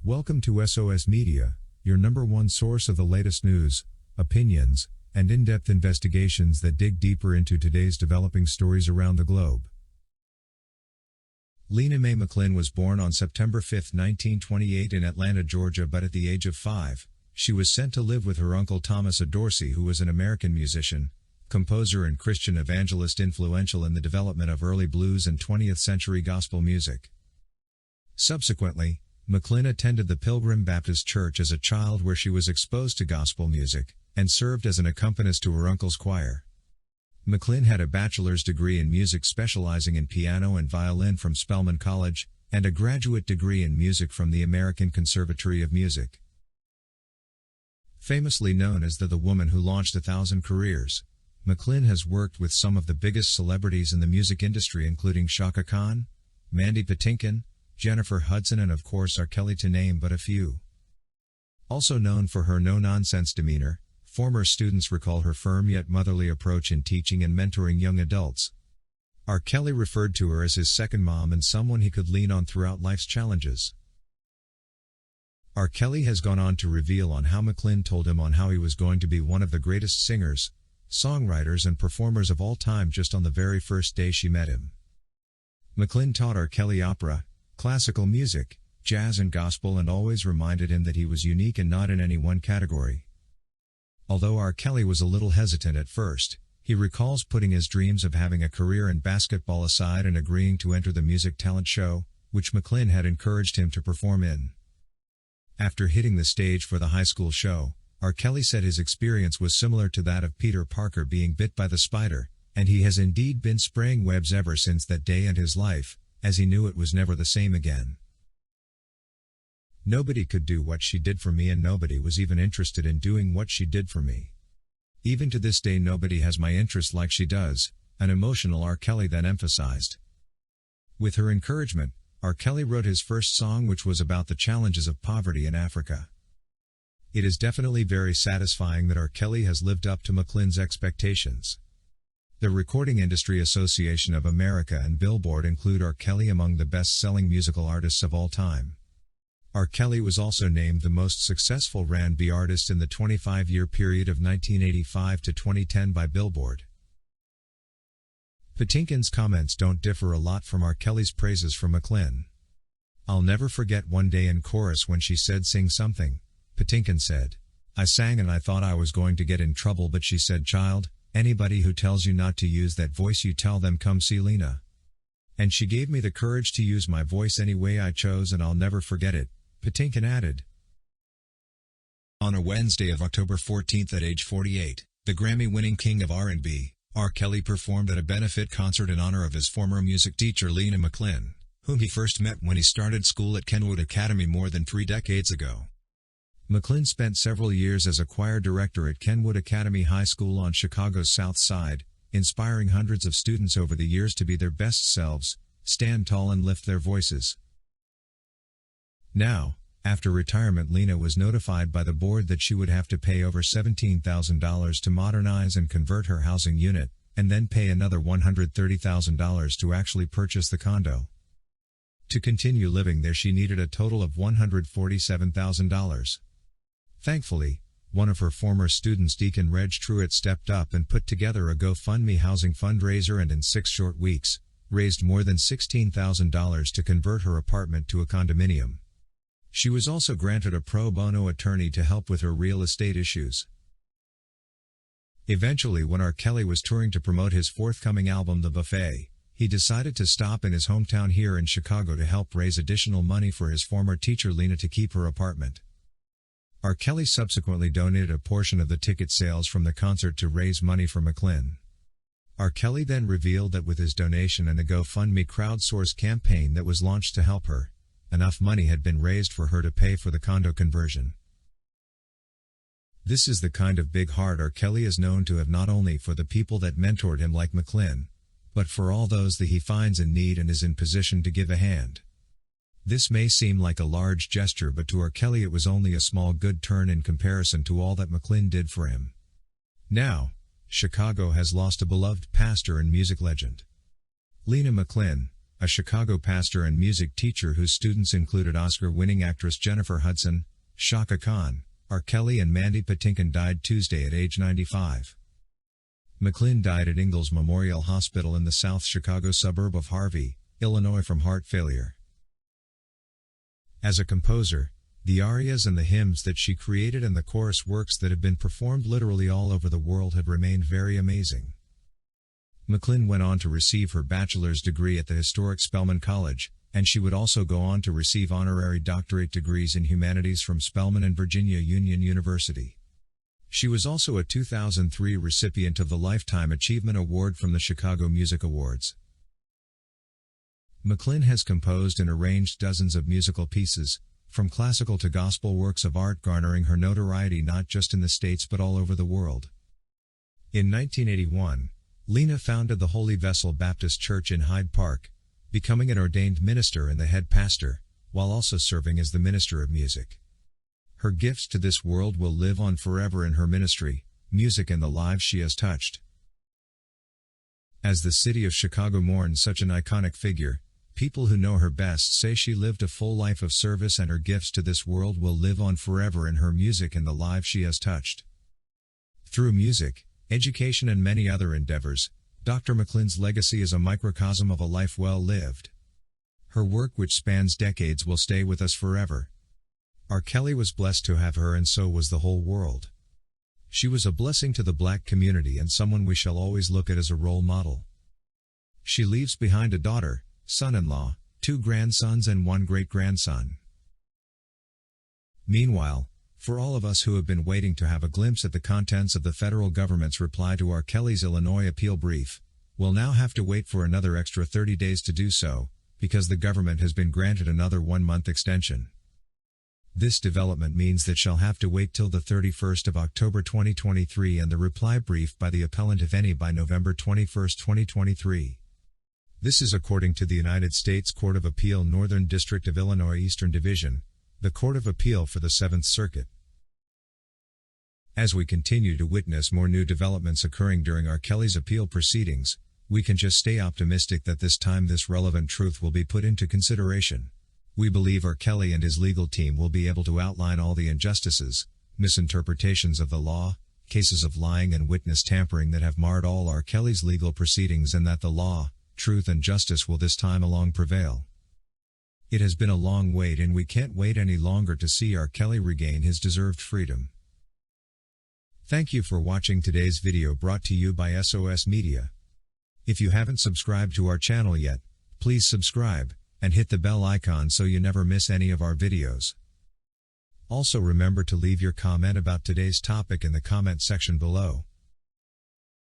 Welcome to SOS Media, your number one source of the latest news, opinions, and in-depth investigations that dig deeper into today's developing stories around the globe. Lena McLin was born on September 5, 1928 in Atlanta, Georgia, but at the age of 5, she was sent to live with her uncle Thomas Dorsey, who was an American musician, composer and Christian evangelist influential in the development of early blues and 20th century gospel music. Subsequently, McLin attended the Pilgrim Baptist Church as a child, where she was exposed to gospel music, and served as an accompanist to her uncle's choir. McLin had a bachelor's degree in music specializing in piano and violin from Spelman College, and a graduate degree in music from the American Conservatory of Music. Famously known as the woman who launched 1,000 careers, McLin has worked with some of the biggest celebrities in the music industry, including Chaka Khan, Mandy Patinkin, Jennifer Hudson, and of course R. Kelly, to name but a few. Also known for her no-nonsense demeanor, former students recall her firm yet motherly approach in teaching and mentoring young adults. R. Kelly referred to her as his second mom and someone he could lean on throughout life's challenges. R. Kelly has gone on to reveal on how McLin told him on how he was going to be one of the greatest singers, songwriters, and performers of all time just on the very first day she met him. McLin taught R. Kelly opera, classical music, jazz and gospel, and always reminded him that he was unique and not in any one category. Although R. Kelly was a little hesitant at first, he recalls putting his dreams of having a career in basketball aside and agreeing to enter the music talent show, which McLin had encouraged him to perform in. After hitting the stage for the high school show, R. Kelly said his experience was similar to that of Peter Parker being bit by the spider, and he has indeed been spraying webs ever since that day and his life, as he knew it was never the same again. Nobody could do what she did for me, and nobody was even interested in doing what she did for me. Even to this day nobody has my interest like she does, an emotional R. Kelly then emphasized. With her encouragement, R. Kelly wrote his first song, which was about the challenges of poverty in Africa. It is definitely very satisfying that R. Kelly has lived up to McLin's expectations. The Recording Industry Association of America and Billboard include R. Kelly among the best-selling musical artists of all time. R. Kelly was also named the most successful R&B artist in the 25-year period of 1985 to 2010 by Billboard. Patinkin's comments don't differ a lot from R. Kelly's praises for McLin. "I'll never forget one day in chorus when she said, 'Sing something,'" Patinkin said. "I sang and I thought I was going to get in trouble, but she said, 'Child, anybody who tells you not to use that voice, you tell them come see Lena.' And she gave me the courage to use my voice any way I chose, and I'll never forget it," Patinkin added. On a Wednesday of October 14th at age 48, the Grammy-winning king of R&B, R. Kelly performed at a benefit concert in honor of his former music teacher Lena McLin, whom he first met when he started school at Kenwood Academy more than 3 decades ago. McLin spent several years as a choir director at Kenwood Academy High School on Chicago's South Side, inspiring hundreds of students over the years to be their best selves, stand tall and lift their voices. Now, after retirement, Lena was notified by the board that she would have to pay over $17,000 to modernize and convert her housing unit, and then pay another $130,000 to actually purchase the condo. To continue living there, she needed a total of $147,000. Thankfully, one of her former students, Deacon Reg Truitt, stepped up and put together a GoFundMe housing fundraiser, and in 6 short weeks, raised more than $16,000 to convert her apartment to a condominium. She was also granted a pro bono attorney to help with her real estate issues. Eventually, when R. Kelly was touring to promote his forthcoming album The Buffet, he decided to stop in his hometown here in Chicago to help raise additional money for his former teacher Lena to keep her apartment. R. Kelly subsequently donated a portion of the ticket sales from the concert to raise money for McLin. R. Kelly then revealed that with his donation and a GoFundMe crowdsourced campaign that was launched to help her, enough money had been raised for her to pay for the condo conversion. This is the kind of big heart R. Kelly is known to have, not only for the people that mentored him like McLin, but for all those that he finds in need and is in position to give a hand. This may seem like a large gesture, but to R. Kelly it was only a small good turn in comparison to all that McLin did for him. Now, Chicago has lost a beloved pastor and music legend. Lena McLin, a Chicago pastor and music teacher whose students included Oscar-winning actress Jennifer Hudson, Chaka Khan, R. Kelly and Mandy Patinkin, died Tuesday at age 95. McLin died at Ingalls Memorial Hospital in the South Chicago suburb of Harvey, Illinois from heart failure. As a composer, the arias and the hymns that she created and the chorus works that have been performed literally all over the world have remained very amazing. McLin went on to receive her bachelor's degree at the historic Spelman College, and she would also go on to receive honorary doctorate degrees in humanities from Spelman and Virginia Union University. She was also a 2003 recipient of the Lifetime Achievement Award from the Chicago Music Awards. McLin has composed and arranged dozens of musical pieces, from classical to gospel works of art, garnering her notoriety not just in the States but all over the world. In 1981, Lena founded the Holy Vessel Baptist Church in Hyde Park, becoming an ordained minister and the head pastor, while also serving as the minister of music. Her gifts to this world will live on forever in her ministry, music, and the lives she has touched. As the city of Chicago mourns such an iconic figure, people who know her best say she lived a full life of service, and her gifts to this world will live on forever in her music and the lives she has touched. Through music, education, and many other endeavors, Dr. McLin's legacy is a microcosm of a life well lived. Her work, which spans decades, will stay with us forever. R. Kelly was blessed to have her, and so was the whole world. She was a blessing to the Black community and someone we shall always look at as a role model. She leaves behind a daughter, son-in-law, 2 grandsons and 1 great-grandson. Meanwhile, for all of us who have been waiting to have a glimpse at the contents of the federal government's reply to R. Kelly's Illinois appeal brief, we'll now have to wait for another extra 30 days to do so, because the government has been granted another 1-month extension. This development means that she'll have to wait till the 31st of October 2023 and the reply brief by the appellant, if any, by November 21, 2023. This is according to the United States Court of Appeal, Northern District of Illinois Eastern Division, the Court of Appeal for the 7th Circuit. As we continue to witness more new developments occurring during R. Kelly's appeal proceedings, we can just stay optimistic that this time this relevant truth will be put into consideration. We believe R. Kelly and his legal team will be able to outline all the injustices, misinterpretations of the law, cases of lying and witness tampering that have marred all R. Kelly's legal proceedings, and that the law, truth, and justice will this time along prevail. It has been a long wait, and we can't wait any longer to see R. Kelly regain his deserved freedom. Thank you for watching today's video, brought to you by SOS Media. If you haven't subscribed to our channel yet, please subscribe, and hit the bell icon so you never miss any of our videos. Also remember to leave your comment about today's topic in the comment section below.